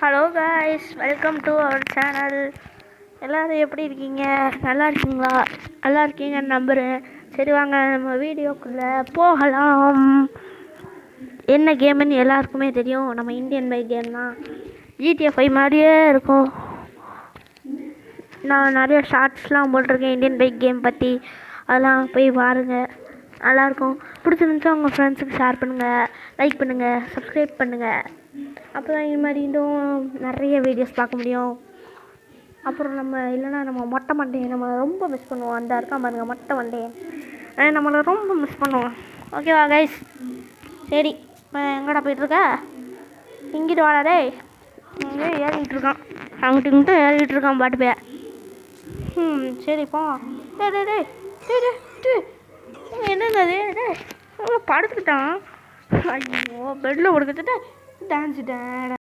Hello guys, welcome to our channel. எல்லோரும் எப்படி இருக்கீங்க? நல்லா இருக்கீங்களா? நல்லா இருக்கீங்கன்னு நம்புகிறேன். சரி வாங்க நம்ம வீடியோக்குள்ளே போகலாம். என்ன கேமுன்னு எல்லாருக்குமே தெரியும். நம்ம இந்தியன் பைக் கேம் தான். GTA 5 மாதிரியே இருக்கும். நான் நிறைய ஷார்ட்ஸ்லாம் போட்டிருக்கேன் இந்தியன் பைக் கேம் பற்றி. அதெல்லாம் போய் பாருங்கள், நல்லாயிருக்கும். பிடிச்சிருந்துச்சா உங்கள் ஃப்ரெண்ட்ஸுக்கு ஷேர் பண்ணுங்கள், லைக் பண்ணுங்கள், சப்ஸ்கிரைப் பண்ணுங்கள். அப்போ தான் இது மாதிரி இன்னும் நிறைய வீடியோஸ் பார்க்க முடியும். அப்புறம் இல்லைன்னா நம்ம மொட்டை மண்டையை நம்ம ரொம்ப மிஸ் பண்ணுவோம். அந்த இருக்கா பாருங்க மொட்டை மண்டையை, நம்மளை ரொம்ப மிஸ் பண்ணுவோம். ஓகேவா கைஸ்? சரி, எங்கடா போயிட்டுருக்க? இங்கிட்டு வாடா டேய். இங்கே ஏறிக்கிட்டு இருக்கான், அங்கிட்டு இங்கிட்ட ஏறிக்கிட்டு இருக்கான் பாட்டு பே. சரிப்பா. டே டே டே டே டே என்னங்க அது? டே படுத்துக்கிட்டான். ஐயோ, பெட்டில் கொடுத்துட்டு டான்ஸு